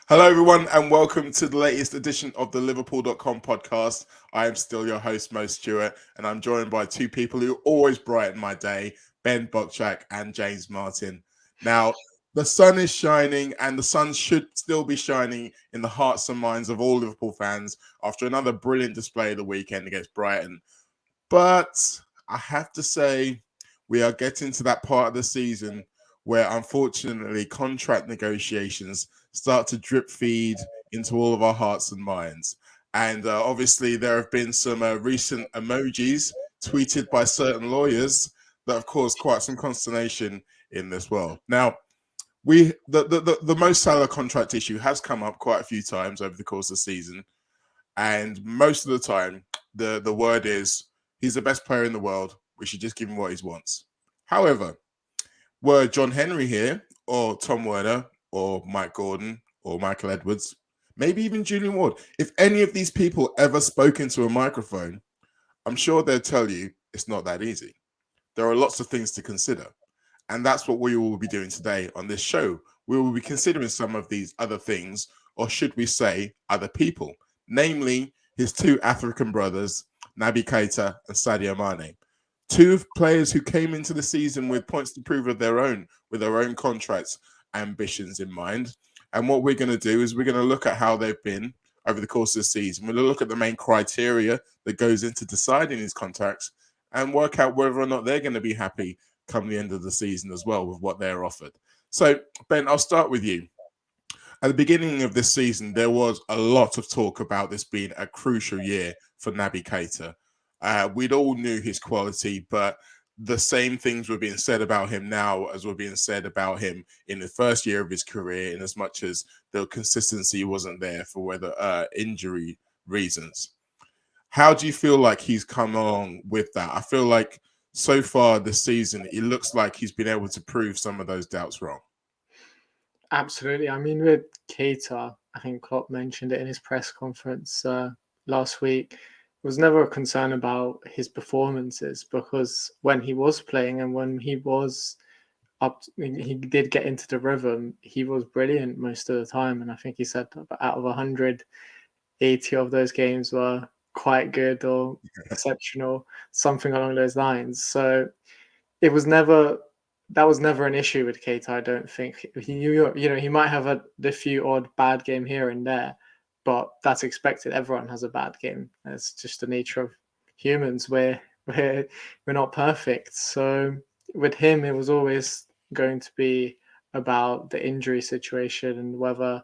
Hello, everyone, and welcome to the latest edition of the Liverpool.com podcast. I am still your host, Mo Stewart, and I'm joined by two people who always brighten my day, Ben Bocsak and James Martin. Now, the sun is shining, and the sun should still be shining in the hearts and minds of all Liverpool fans after another brilliant display of the weekend against Brighton. But I have to say, we are getting to that part of the season where, unfortunately, contract negotiations start to drip feed into all of our hearts and minds. And obviously, there have been some recent emojis tweeted by certain lawyers that have caused quite some consternation in this world. Now, the Mo Salah contract issue has come up quite a few times over the course of the season, and most of the time, the word is he's the best player in the world. We should just give him what he wants. However, were John Henry here, or Tom Werner, or Mike Gordon, or Michael Edwards, maybe even Julian Ward, if any of these people ever spoke into a microphone, I'm sure they'll tell you it's not that easy. There are lots of things to consider. And that's what we will be doing today on this show. We will be considering some of these other things, or should we say other people, namely his two African brothers, Naby Keita and Sadio Mane. Two players who came into the season with points to prove of their own, with their own contracts, ambitions in mind. And what we're going to do is we're going to look at how they've been over the course of the season. We're going to look at the main criteria that goes into deciding these contracts and work out whether or not they're going to be happy come the end of the season as well with what they're offered. So, Ben, I'll start with you. At the beginning of this season, there was a lot of talk about this being a crucial year for Naby Keita. We'd all knew his quality, but the same things were being said about him now as were being said about him in the first year of his career, in as much as the consistency wasn't there for whether injury reasons. How do you feel like he's come along with that? I feel like so far this season, it looks like he's been able to prove some of those doubts wrong. Absolutely. I mean, with Keita, I think Klopp mentioned it in his press conference last week. There was never a concern about his performances because when he was playing and when he was he did get into the rhythm, he was brilliant most of the time. And I think he said out of 180 of those games were quite good or exceptional, something along those lines. So it was never that was never an issue with Keita. I don't think he might have the few odd bad game here and there, but that's expected. Everyone has a bad game. It's just the nature of humans. We're not perfect. So with him, it was always going to be about the injury situation and whether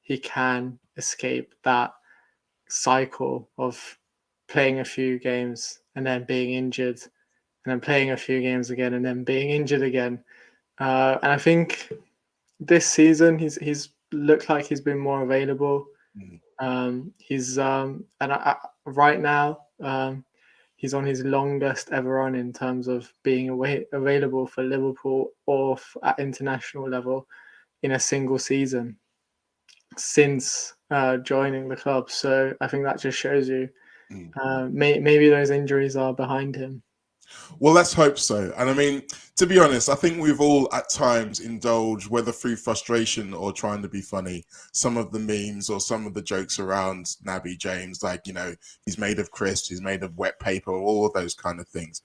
he can escape that cycle of playing a few games and then being injured and then playing a few games again and then being injured again. And I think this season he's looked like he's been more available. Right now he's on his longest ever run in terms of being available for Liverpool or at international level in a single season since joining the club. So I think that just shows you maybe those injuries are behind him. Well, let's hope so. And I mean, to be honest, I think we've all at times indulged, whether through frustration or trying to be funny, some of the memes or some of the jokes around Naby James, like, he's made of crisps, he's made of wet paper, all of those kind of things.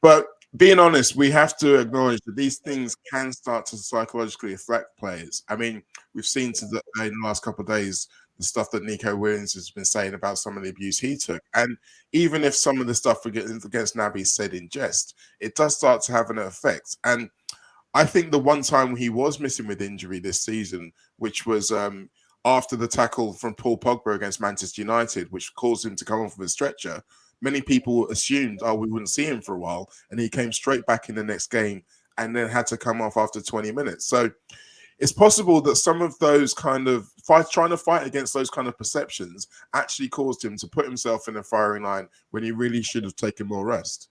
But being honest, we have to acknowledge that these things can start to psychologically affect players. I mean, we've seen in the last couple of days the stuff that Nico Williams has been saying about some of the abuse he took. And even if some of the stuff against Naby is said in jest, it does start to have an effect. And I think the one time he was missing with injury this season, which was after the tackle from Paul Pogba against Manchester United, which caused him to come off of a stretcher, many people assumed, we wouldn't see him for a while. And he came straight back in the next game and then had to come off after 20 minutes. So it's possible that some of those kind of trying to fight against those kind of perceptions actually caused him to put himself in a firing line when he really should have taken more rest.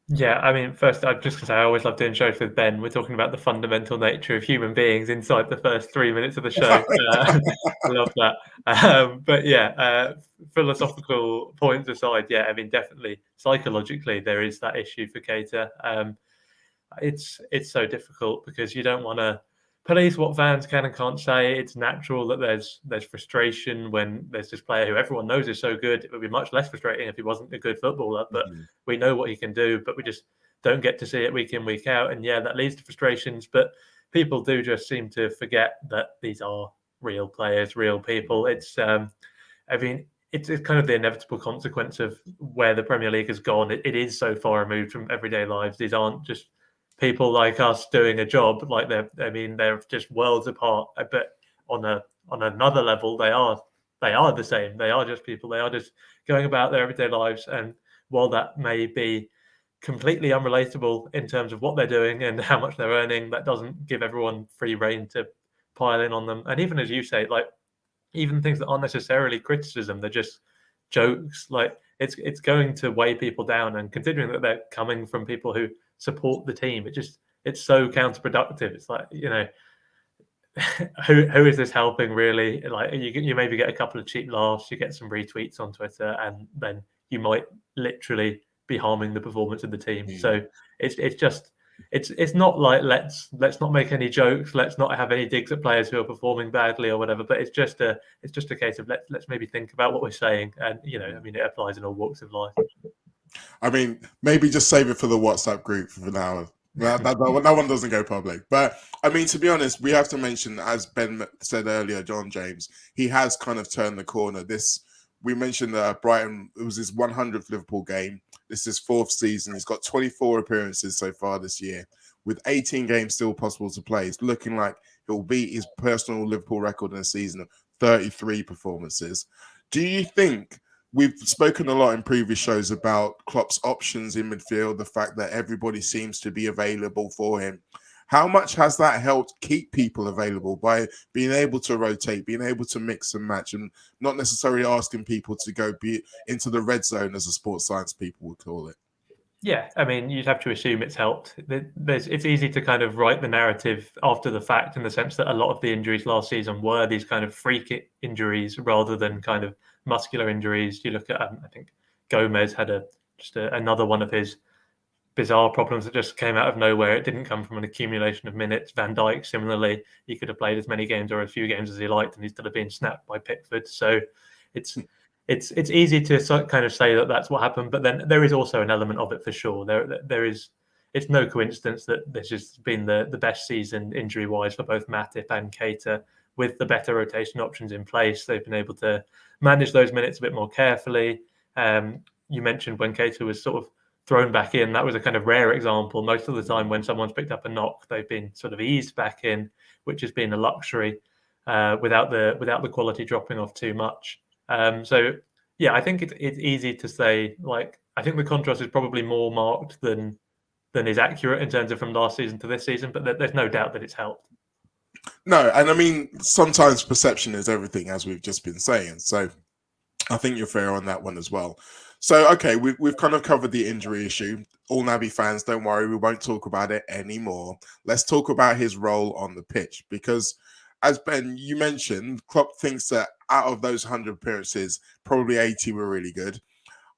Yeah, I mean, first, I'm just going to say I always love doing shows with Ben. We're talking about the fundamental nature of human beings inside the first 3 minutes of the show. I love that. But yeah, philosophical points aside, yeah, I mean, definitely psychologically there is that issue for Keita. It's so difficult because you don't want to police what fans can and can't say. It's natural that there's frustration when there's this player who everyone knows is so good. It would be much less frustrating if he wasn't a good footballer, but we know what he can do, but we just don't get to see it week in, week out. And yeah, that leads to frustrations, but people do just seem to forget that these are real players, real people. It's it's kind of the inevitable consequence of where the Premier League has gone. It is so far removed from everyday lives. These aren't just people like us doing a job. Like they're just worlds apart. But on another level, they are the same. They are just people. They are just going about their everyday lives. And while that may be completely unrelatable in terms of what they're doing and how much they're earning, that doesn't give everyone free rein to pile in on them. And even as you say, like even things that aren't necessarily criticism, they're just jokes. Like it's going to weigh people down. And considering that they're coming from people who support the team, it's so counterproductive. It's like, who is this helping really? Like you maybe get a couple of cheap laughs, you get some retweets on Twitter, and then you might literally be harming the performance of the team. So it's not like let's not make any jokes, let's not have any digs at players who are performing badly or whatever. But it's just a case of let's maybe think about what we're saying, and it applies in all walks of life. I mean, maybe just save it for the WhatsApp group for now. That one doesn't go public. But I mean, to be honest, we have to mention, as Ben said earlier, John James, he has kind of turned the corner. We mentioned Brighton, it was his 100th Liverpool game. This is his 4th season. He's got 24 appearances so far this year, with 18 games still possible to play. It's looking like he'll beat his personal Liverpool record in a season of 33 performances. Do you think, we've spoken a lot in previous shows about Klopp's options in midfield, the fact that everybody seems to be available for him. How much has that helped keep people available by being able to rotate, being able to mix and match, and not necessarily asking people to go into the red zone, as the sports science people would call it? Yeah, I mean, you'd have to assume it's helped. It's easy to kind of write the narrative after the fact, in the sense that a lot of the injuries last season were these kind of freak injuries rather than kind of muscular injuries. You look at, I think Gomez had another one of his bizarre problems that just came out of nowhere. It didn't come from an accumulation of minutes. Van Dijk, similarly, he could have played as many games or as few games as he liked, and he's still been snapped by Pickford. So it's easy to kind of say that that's what happened, but then there is also an element of it for sure. It's no coincidence that this has been the best season injury-wise for both Matip and Keita. With the better rotation options in place, they've been able to manage those minutes a bit more carefully. You mentioned when Keita was sort of thrown back in, that was a kind of rare example. Most of the time when someone's picked up a knock, they've been sort of eased back in, which has been a luxury without the quality dropping off too much. So yeah, I think it's easy to say, like, I think the contrast is probably more marked than is accurate in terms of from last season to this season, but there's no doubt that it's helped. No, and I mean, sometimes perception is everything, as we've just been saying. So I think you're fair on that one as well. So, okay, we've kind of covered the injury issue. All Naby fans, don't worry, we won't talk about it anymore. Let's talk about his role on the pitch, because as Ben, you mentioned, Klopp thinks that out of those 100 appearances, probably 80 were really good.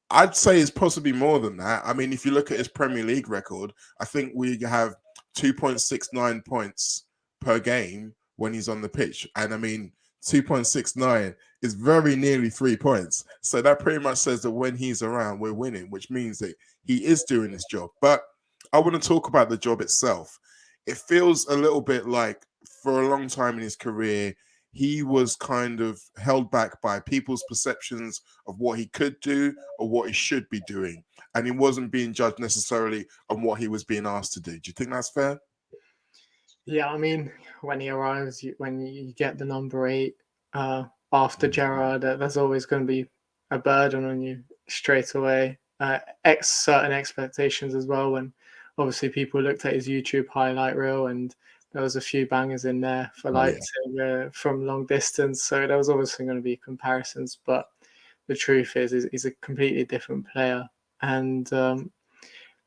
I'd say it's possibly more than that. I mean, if you look at his Premier League record, I think we have 2.69 points per game when he's on the pitch. And I mean, 2.69 is very nearly 3 points. So that pretty much says that when he's around, we're winning, which means that he is doing his job. But I want to talk about the job itself. It feels a little bit like, for a long time in his career, he was kind of held back by people's perceptions of what he could do or what he should be doing. And he wasn't being judged necessarily on what he was being asked to do. Do you think that's fair? Yeah, I mean, when he arrives, when you get the number 8 after Gerrard, there's always going to be a burden on you straight away. Certain expectations as well, when obviously people looked at his YouTube highlight reel and there was a few bangers in there for from long distance. So there was obviously going to be comparisons, but the truth is he's a completely different player. And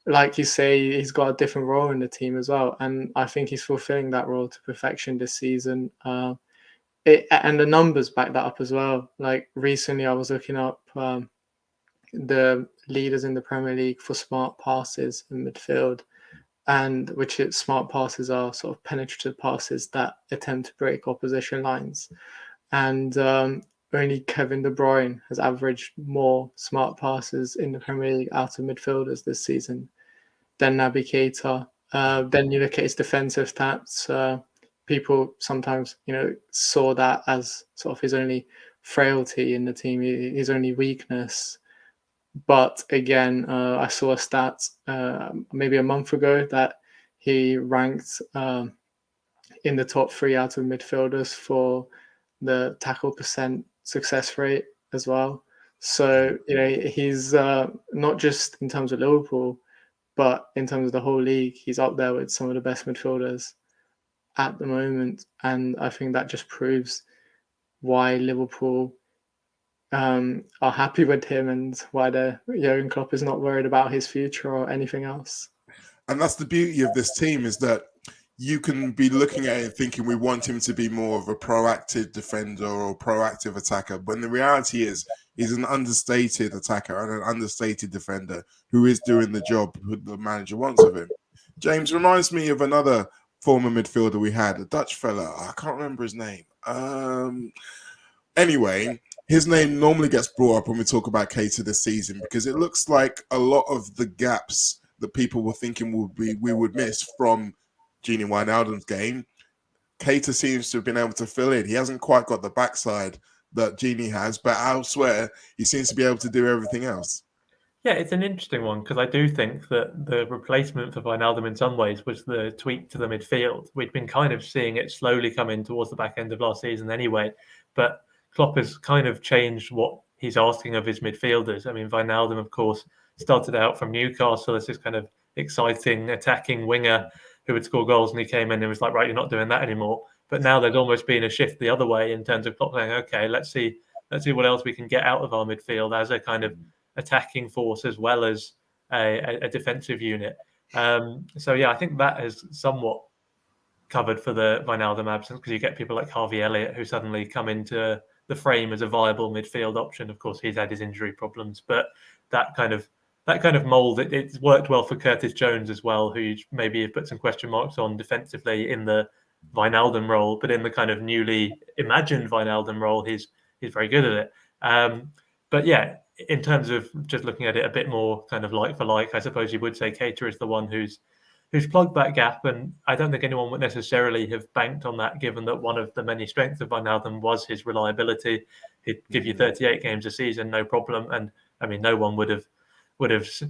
like you say, he's got a different role in the team as well. And I think he's fulfilling that role to perfection this season. And the numbers back that up as well. Like recently I was looking up the leaders in the Premier League for smart passes in midfield. and smart passes are sort of penetrative passes that attempt to break opposition lines. And only Kevin De Bruyne has averaged more smart passes in the Premier League out of midfielders this season than Naby Keita. Then you look at his defensive stats. People sometimes, saw that as sort of his only frailty in the team, his only weakness. But again, I saw a stat maybe a month ago that he ranked in the top 3 out of midfielders for the tackle percent success rate as well. So, he's not just in terms of Liverpool, but in terms of the whole league, he's up there with some of the best midfielders at the moment. And I think that just proves why Liverpool are happy with him and why Jurgen Klopp is not worried about his future or anything else. And that's the beauty of this team, is that you can be looking at it thinking we want him to be more of a proactive defender or proactive attacker. But the reality is he's an understated attacker and an understated defender who is doing the job the manager wants of him. James reminds me of another former midfielder we had, a Dutch fella. I can't remember his name. Anyway, his name normally gets brought up when we talk about Keita this season, because it looks like a lot of the gaps that people were thinking we would miss from Gini Wijnaldum's game, Keita seems to have been able to fill in. He hasn't quite got the backside that Gini has, but elsewhere he seems to be able to do everything else. Yeah, it's an interesting one, because I do think that the replacement for Wijnaldum in some ways was the tweak to the midfield. We'd been kind of seeing it slowly come in towards the back end of last season anyway, but Klopp has kind of changed what he's asking of his midfielders. I mean, Wijnaldum, of course, started out from Newcastle as this kind of exciting attacking winger who would score goals, and he came in and was like, right, you're not doing that anymore. But now there's almost been a shift the other way in terms of Klopp saying, okay, let's see what else we can get out of our midfield as a kind of attacking force as well as a defensive unit. So yeah, I think that has somewhat covered for the Wijnaldum absence, because you get people like Harvey Elliott who suddenly come into the frame as a viable midfield option. Of course, he's had his injury problems, but that kind of mold, it's worked well for Curtis Jones as well, who maybe put some question marks on defensively in the Wijnaldum role, but in the kind of newly imagined Wijnaldum role, he's very good at it. But yeah, in terms of just looking at it a bit more kind of like for like, I suppose you would say Keita is the one who's plugged that gap, and I don't think anyone would necessarily have banked on that, given that one of the many strengths of Wijnaldum was his reliability. He'd give you 38 games a season, no problem, and I mean, no one would have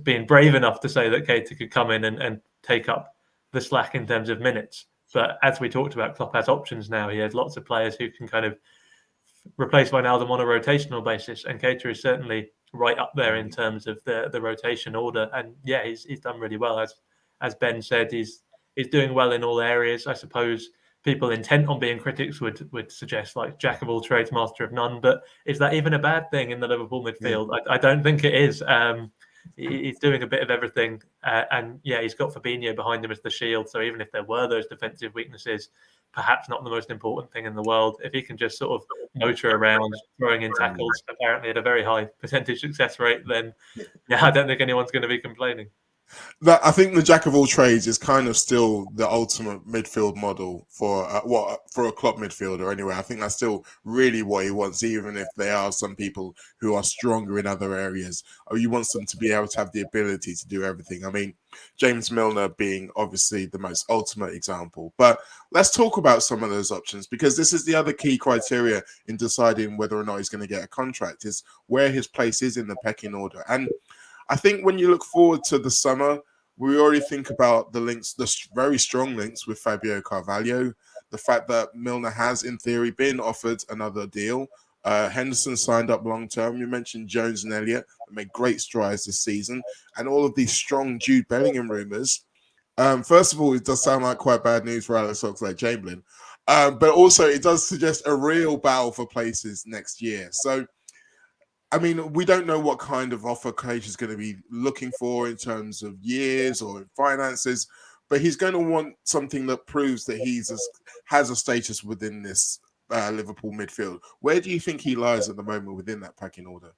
been brave enough to say that Keita could come in and take up the slack in terms of minutes. But as we talked about, Klopp has options now. He has lots of players who can kind of replace Wijnaldum on a rotational basis, and Keita is certainly right up there in terms of the rotation order. And yeah, he's done really well. As Ben said, he's doing well in all areas. I suppose people intent on being critics would suggest like jack of all trades, master of none. But is that even a bad thing in the Liverpool midfield? I don't think it is. He's doing a bit of everything, and yeah, he's got Fabinho behind him as the shield. So even if there were those defensive weaknesses, perhaps not the most important thing in the world, if he can just sort of motor around, throwing in tackles, apparently at a very high percentage success rate, then yeah, I don't think anyone's going to be complaining. I think the jack of all trades is kind of still the ultimate midfield model for a Klopp midfielder. Anyway, I think that's still really what he wants, even if there are some people who are stronger in other areas. He wants them to be able to have the ability to do everything. I mean, James Milner being obviously the most ultimate example. But let's talk about some of those options, because this is the other key criteria in deciding whether or not he's going to get a contract, is where his place is in the pecking order. And I think when you look forward to the summer, we already think about the links, the very strong links with Fabio Carvalho, the fact that Milner has, in theory, been offered another deal. Henderson signed up long-term. You mentioned Jones and Elliott, that made great strides this season. And all of these strong Jude Bellingham rumours. First of all, it does sound like quite bad news for Alex Oxlade-Chamberlain. But also, it does suggest a real battle for places next year. So, I mean, we don't know what kind of offer Cage is going to be looking for in terms of years or finances, but he's going to want something that proves that has a status within this Liverpool midfield. Where do you think he lies at the moment within that pecking order?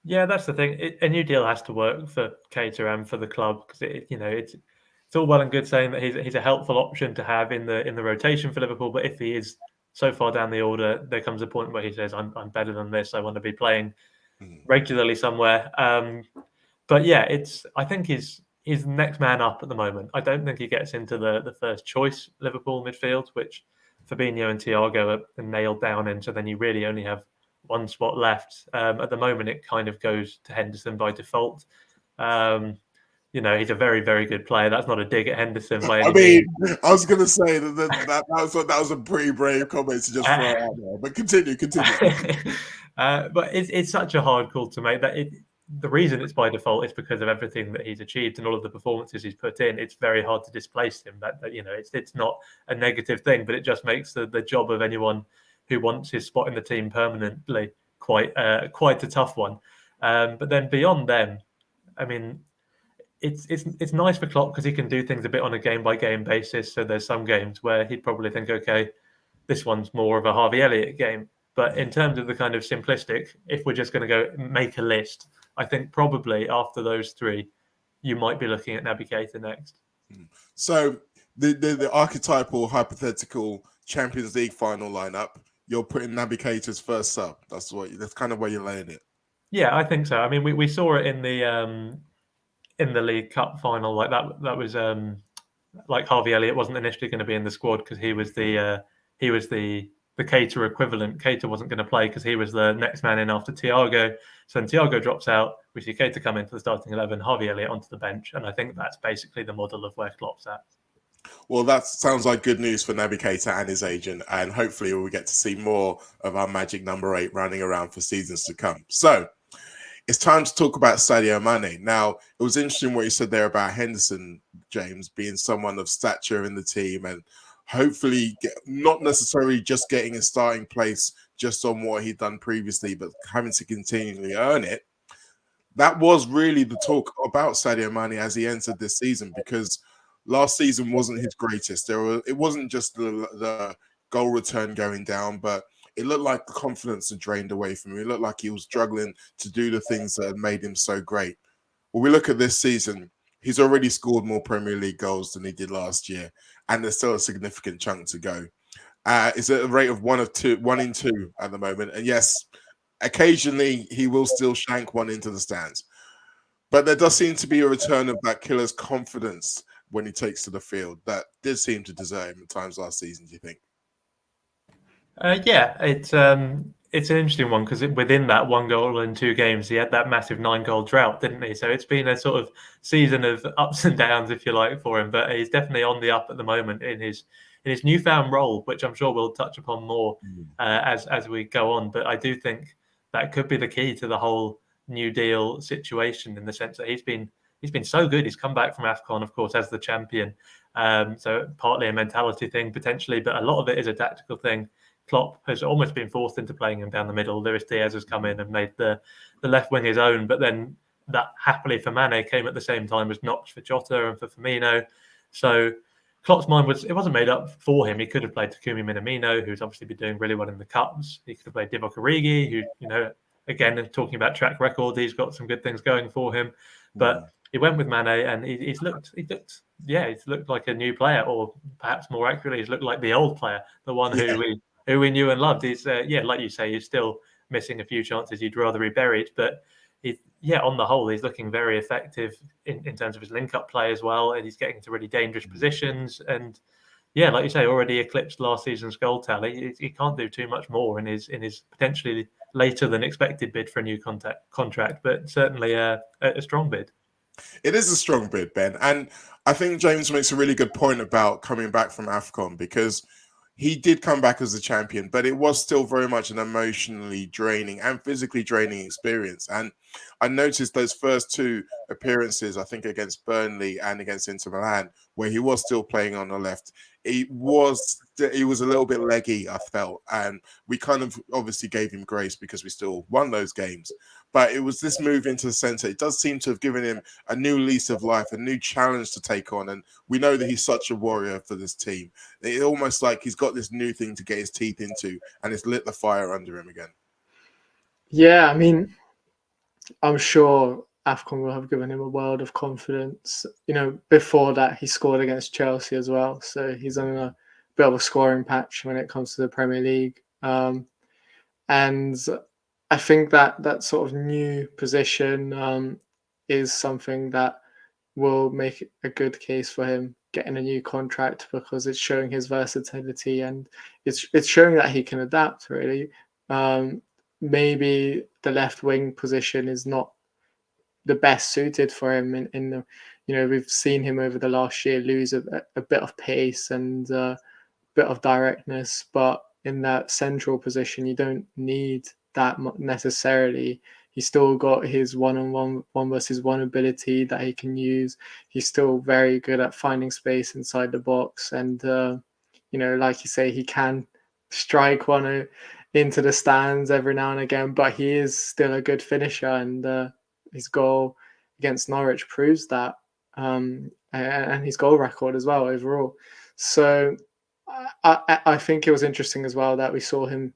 Yeah, that's the thing. A new deal has to work for Keita and for the club, because it's it's all well and good saying that he's a helpful option to have in the rotation for Liverpool, but if he is so far down the order, there comes a point where he says, "I'm better than this. I want to be playing regularly somewhere." But yeah, I think he's the next man up at the moment. I don't think he gets into the first choice Liverpool midfield, which Fabinho and Thiago are nailed down in. So then you really only have one spot left. At the moment, it kind of goes to Henderson by default. He's a very, very good player. That's not a dig at Henderson by any means. I was going to say that was a pretty brave comment to just throw out there. But continue. But it's such a hard call to make. The reason it's by default is because of everything that he's achieved and all of the performances he's put in. It's very hard to displace him. It's not a negative thing, but it just makes the job of anyone who wants his spot in the team permanently quite a tough one. But then beyond them, I mean, it's nice for Klopp because he can do things a bit on a game by game basis. So there's some games where he'd probably think, okay, this one's more of a Harvey Elliott game. But in terms of the kind of simplistic, if we're just going to go make a list, I think probably after those three, you might be looking at Naby Keita next. So the archetypal, hypothetical Champions League final lineup, you're putting Naby Keita as first sub. That's kind of where you're laying it. Yeah, I think so. I mean, we saw it in the League Cup final. Like that was like Harvey Elliott wasn't initially going to be in the squad because he was the Keita equivalent. Keita wasn't going to play because he was the next man in after Thiago. So then Thiago drops out. We see Keita come into the starting 11, Harvey Elliott onto the bench. And I think that's basically the model of where Klopp's at. Well, that sounds like good news for Naby Keita and his agent. And hopefully we'll get to see more of our magic number 8 running around for seasons to come. So it's time to talk about Sadio Mane. Now, it was interesting what you said there about Henderson, James, being someone of stature in the team and hopefully not necessarily just getting a starting place just on what he'd done previously, but having to continually earn it. That was really the talk about Sadio Mane as he entered this season, because last season wasn't his greatest. It wasn't just the goal return going down, but it looked like the confidence had drained away from him. It looked like he was struggling to do the things that had made him so great. When we look at this season, he's already scored more Premier League goals than he did last year, and there's still a significant chunk to go. It's at a rate of 1 in 2 at the moment. And yes, occasionally he will still shank one into the stands. But there does seem to be a return of that killer's confidence when he takes to the field. That did seem to desert him at times last season, do you think? Yeah, it's an interesting one because within that 1 goal in 2 games, he had that massive 9-goal drought, didn't he? So it's been a sort of season of ups and downs, if you like, for him. But he's definitely on the up at the moment in his newfound role, which I'm sure we'll touch upon more as we go on. But I do think that could be the key to the whole New Deal situation, in the sense that he's been so good. He's come back from AFCON, of course, as the champion. So partly a mentality thing potentially, but a lot of it is a tactical thing. Klopp has almost been forced into playing him down the middle. Luis Diaz has come in and made the left wing his own, but then that happily for Mane came at the same time as Notch for Jota and for Firmino. So Klopp's mind wasn't made up for him. He could have played Takumi Minamino, who's obviously been doing really well in the cups. He could have played Divock Origi, who, again, talking about track record, he's got some good things going for him. But he went with Mane, and he's looked like a new player, or perhaps more accurately, he's looked like the old player, the one who we knew and loved. He's like you say, he's still missing a few chances you'd rather be buried, but on the whole, he's looking very effective in terms of his link-up play as well, and he's getting to really dangerous positions. And like you say, already eclipsed last season's goal tally. He can't do too much more in his potentially later than expected bid for a new contract, but certainly a strong bid. It is a strong bid, Ben. And I think James makes a really good point about coming back from AFCON, because he did come back as a champion, but it was still very much an emotionally draining and physically draining experience. And I noticed those first 2 appearances, I think against Burnley and against Inter Milan, where he was still playing on the left, he was a little bit leggy, I felt. And we kind of obviously gave him grace because we still won those games. But it was this move into the centre. It does seem to have given him a new lease of life, a new challenge to take on. And we know that he's such a warrior for this team. It's almost like he's got this new thing to get his teeth into, and it's lit the fire under him again. Yeah, I mean, I'm sure AFCON will have given him a world of confidence. Before that, he scored against Chelsea as well. So he's on a bit of a scoring patch when it comes to the Premier League. And I think that sort of new position is something that will make a good case for him getting a new contract, because it's showing his versatility and it's showing that he can adapt, really. Maybe the left wing position is not the best suited for him in the we've seen him over the last year lose a bit of pace and a bit of directness, but in that central position you don't need that necessarily. He's still got his one versus one ability that he can use. He's still very good at finding space inside the box, and like you say, he can strike one into the stands every now and again, but he is still a good finisher, and his goal against Norwich proves that, and his goal record as well overall. So I think it was interesting as well that we saw him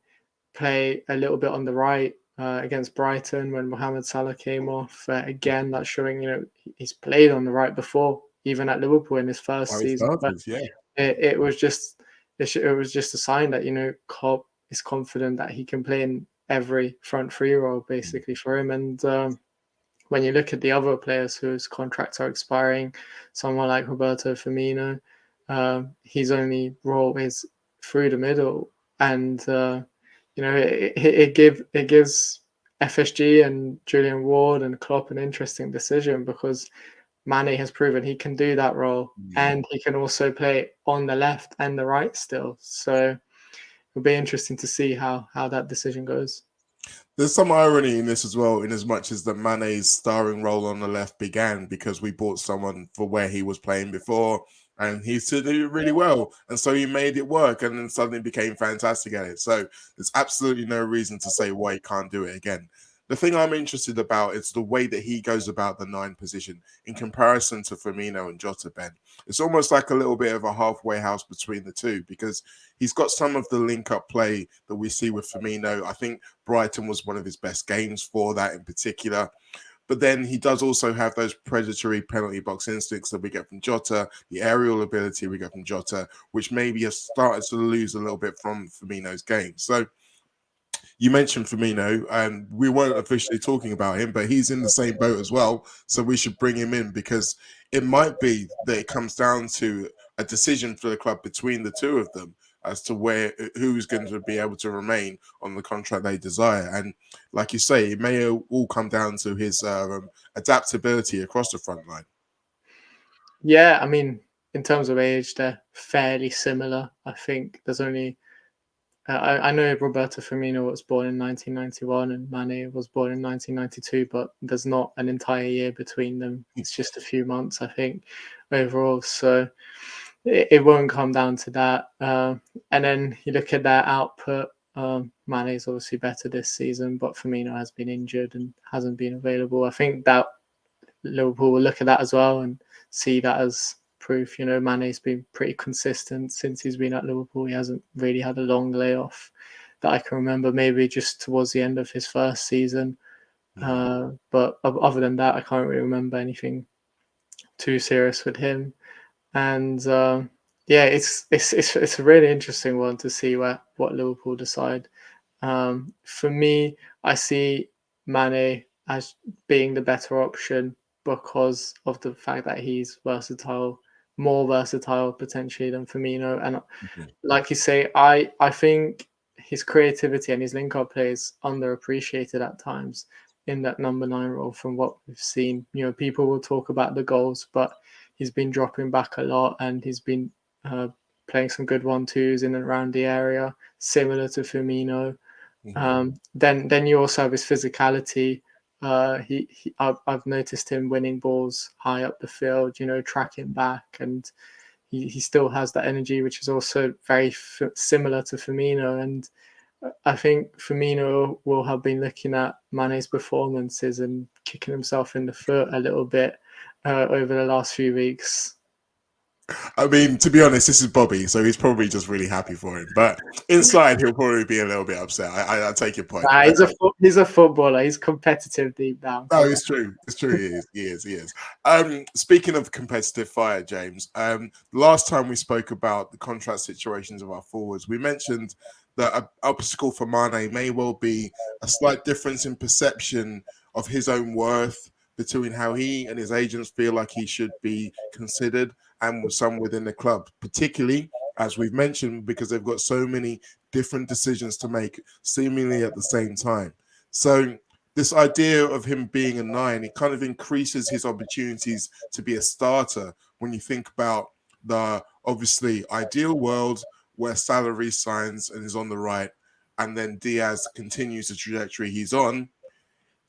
play a little bit on the right against Brighton when Mohamed Salah came off. Again, that's showing he's played on the right before, even at Liverpool in his first season. But it was just a sign that Klopp is confident that he can play in every front three role basically for him. And when you look at the other players whose contracts are expiring, someone like Roberto Firmino, his only role is through the middle, and it gives FSG and Julian Ward and Klopp an interesting decision, because Mane has proven he can do that role, and he can also play on the left and the right still. So it'll be interesting to see how that decision goes. There's some irony in this as well, in as much as that Mane's starring role on the left began because we bought someone for where he was playing before, and he used to do it really well, and so he made it work, and then suddenly became fantastic at it. So there's absolutely no reason to say why he can't do it again. The thing I'm interested about is the way that he goes about the 9 position in comparison to Firmino and Jota, Ben. It's almost like a little bit of a halfway house between the two, because he's got some of the link-up play that we see with Firmino. I think Brighton was one of his best games for that in particular. But then he does also have those predatory penalty box instincts that we get from Jota, the aerial ability we get from Jota, which maybe has started to lose a little bit from Firmino's game. So you mentioned Firmino, and we weren't officially talking about him, but he's in the same boat as well. So we should bring him in, because it might be that it comes down to a decision for the club between the two of them as to who's going to be able to remain on the contract they desire. And like you say, it may all come down to his adaptability across the front line. Yeah, I mean, in terms of age, they're fairly similar. I think there's only I know Roberto Firmino was born in 1991 and Mane was born in 1992, but there's not an entire year between them. It's just a few months, I think, overall. So it won't come down to that. And then you look at their output. Mane is obviously better this season, but Firmino has been injured and hasn't been available. I think that Liverpool will look at that as well and see that as proof. Mane's been pretty consistent since he's been at Liverpool. He hasn't really had a long layoff that I can remember, maybe just towards the end of his first season. But other than that, I can't really remember anything too serious with him. And it's a really interesting one to see what Liverpool decide. For me, I see Mane as being the better option because of the fact that he's versatile, more versatile potentially than Firmino. And like you say, I think his creativity and his link-up play is underappreciated at times in that number 9 role from what we've seen. People will talk about the goals, but he's been dropping back a lot, and he's been playing some good 1-2s in and around the area, similar to Firmino. Then you also have his physicality. I've noticed him winning balls high up the field, tracking back, and he still has that energy, which is also very similar to Firmino. And I think Firmino will have been looking at Mane's performances and kicking himself in the foot a little bit over the last few weeks. I mean, to be honest, this is Bobby, so he's probably just really happy for him. But inside, he'll probably be a little bit upset. I take your point. Nah, he's a footballer. He's competitive deep down. No, it's true. It's true. He is. Speaking of competitive fire, James, last time we spoke about the contract situations of our forwards, we mentioned that an obstacle for Mane may well be a slight difference in perception of his own worth between how he and his agents feel like he should be considered and some within the club, particularly, as we've mentioned, because they've got so many different decisions to make seemingly at the same time. So this idea of him being a 9, it kind of increases his opportunities to be a starter when you think about the obviously ideal world where Salah resigns and is on the right, and then Diaz continues the trajectory he's on.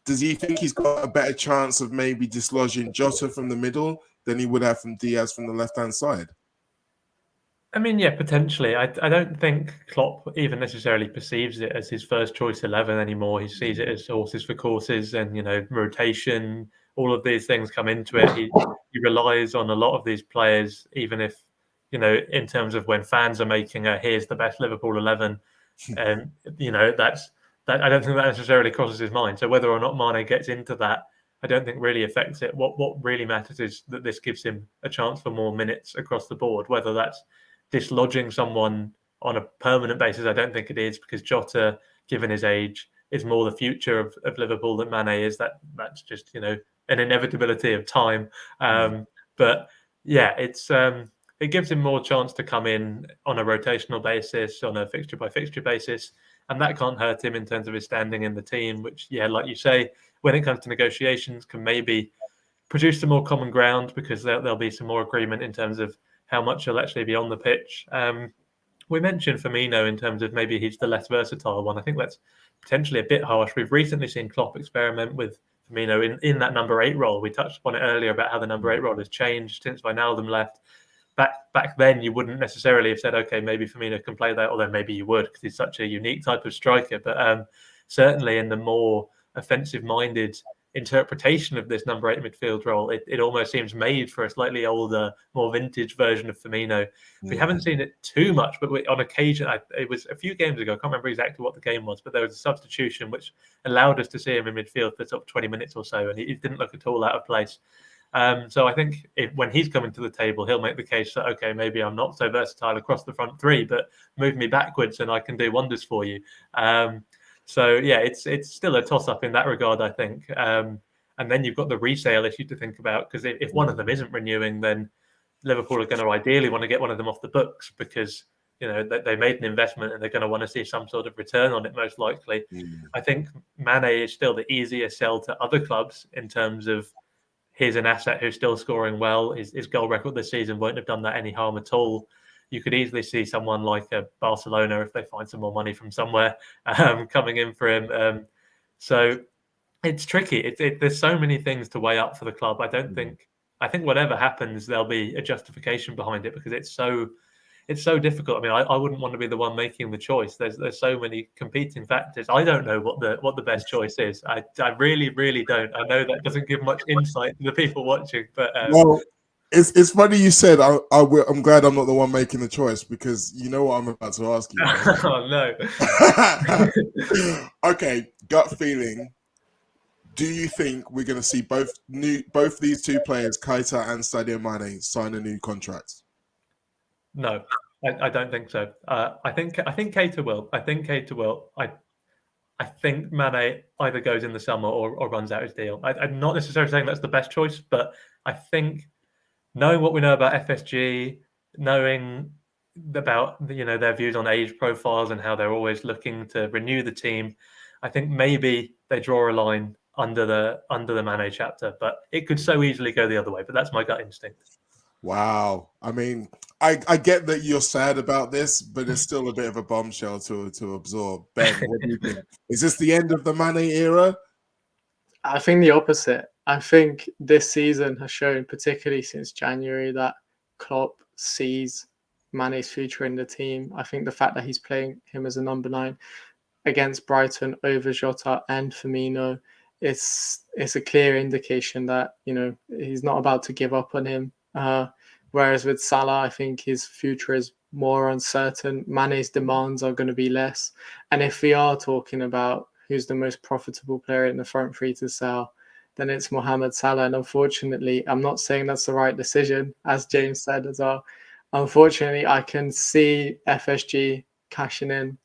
Does he think he's got a better chance of maybe dislodging Jota from the middle than he would have from Diaz from the left-hand side? I mean, yeah, potentially. I don't think Klopp even necessarily perceives it as his first choice 11 anymore. He sees it as horses for courses and, rotation. All of these things come into it. He relies on a lot of these players, even if, in terms of when fans are making here's the best Liverpool 11. And, that I don't think that necessarily crosses his mind. So whether or not Mane gets into that, I don't think really affects it. What really matters is that this gives him a chance for more minutes across the board, whether that's dislodging someone on a permanent basis. I don't think it is, because Jota, given his age, is more the future of Liverpool than Mane is. That's just an inevitability of time. But yeah, it gives him more chance to come in on a rotational basis, on a fixture by fixture basis, and that can't hurt him in terms of his standing in the team. Which, yeah, like you say, when it comes to negotiations, can maybe produce some more common ground, because there'll be some more agreement in terms of how much he'll actually be on the pitch. We mentioned Firmino in terms of maybe he's the less versatile one. I think that's potentially a bit harsh. We've recently seen Klopp experiment with Firmino in that number 8 role. We touched upon it earlier about how the number 8 role has changed since Wijnaldum left. Back then, you wouldn't necessarily have said, okay, maybe Firmino can play that, although maybe you would, because he's such a unique type of striker. But certainly in the more offensive-minded interpretation of this number 8 midfield role, it almost seems made for a slightly older, more vintage version of Firmino. We haven't seen it too much, but on occasion, it was a few games ago, I can't remember exactly what the game was, but there was a substitution which allowed us to see him in midfield for sort of 20 minutes or so, and he didn't look at all out of place. So I think when he's coming to the table, he'll make the case that, okay, maybe I'm not so versatile across the front 3, but move me backwards and I can do wonders for you. So yeah, it's still a toss-up in that regard, I think. And then you've got the resale issue to think about, because if one of them isn't renewing, then Liverpool are going to ideally want to get one of them off the books, because they made an investment and they're going to want to see some sort of return on it, most likely. I think Mane is still the easier sell to other clubs in terms of here's an asset who's still scoring well. His goal record this season won't have done that any harm at all. You could easily see someone like Barcelona, if they find some more money from somewhere, coming in for him. So it's tricky. There's so many things to weigh up for the club. I think whatever happens, there'll be a justification behind it, because it's so difficult. I mean, I wouldn't want to be the one making the choice. There's so many competing factors. I don't know what the best choice is. I really, really don't. I know that doesn't give much insight to the people watching, but well, it's funny you said I'm glad I'm not the one making the choice, because you know what I'm about to ask you. Right? Oh no. Okay, gut feeling. Do you think we're going to see both these two players, Keita and Sadio Mane, sign a new contract? No, I don't think so. I think Keita will. I think Keita will. I think Mane either goes in the summer or runs out his deal. I'm not necessarily saying that's the best choice, but I think, knowing what we know about FSG, knowing about their views on age profiles and how they're always looking to renew the team, I think maybe they draw a line under the Mane chapter. But it could so easily go the other way. But that's my gut instinct. Wow. I mean, I get that you're sad about this, but it's still a bit of a bombshell to absorb. Ben, what do you think? Is this the end of the Mane era? I think the opposite. I think this season has shown, particularly since January, that Klopp sees Mane's future in the team. I think the fact that he's playing him as a number 9 against Brighton over Jota and Firmino, it's a clear indication that he's not about to give up on him. Whereas with Salah, I think his future is more uncertain. Mane's demands are going to be less. And if we are talking about who's the most profitable player in the front three to sell, then it's Mohamed Salah. And unfortunately, I'm not saying that's the right decision, as James said as well. Unfortunately, I can see FSG cashing in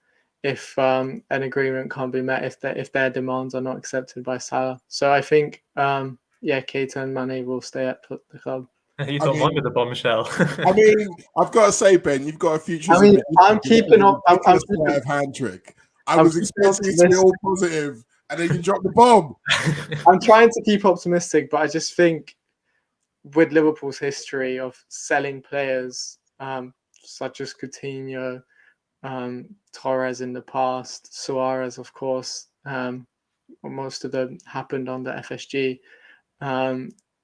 if an agreement can't be met, if their demands are not accepted by Salah. So I think, Keita and Mane will stay at the club. You thought mine with a bombshell. I mean, I've got to say, Ben, you've got a future. I'm keeping up. I'm of hand trick. I was expecting it to be all positive, and then you dropped the bomb. I'm trying to keep optimistic, but I just think with Liverpool's history of selling players, such as Coutinho, Torres in the past, Suarez, of course, most of them happened under FSG.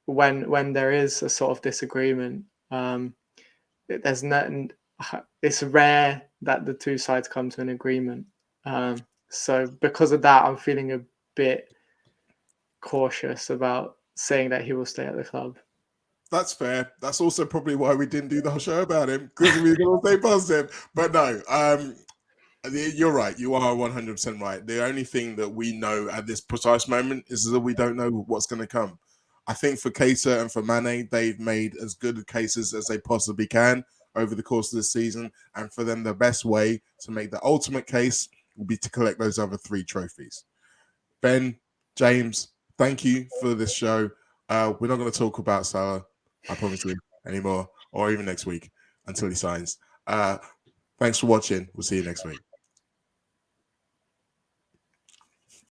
When there is a sort of disagreement, there's nothing. It's rare that the two sides come to an agreement. So because of that, I'm feeling a bit cautious about saying that he will stay at the club. That's fair. That's also probably why we didn't do the whole show about him, because we were going to stay positive. But no, you're right. You are 100% right. The only thing that we know at this precise moment is that we don't know what's going to come. I think for Keita and for Mane, they've made as good cases as they possibly can over the course of the season. And for them, the best way to make the ultimate case will be to collect those other 3 trophies. Ben, James, thank you for this show. We're not going to talk about Salah, I promise you, anymore, or even next week until he signs. Thanks for watching. We'll see you next week.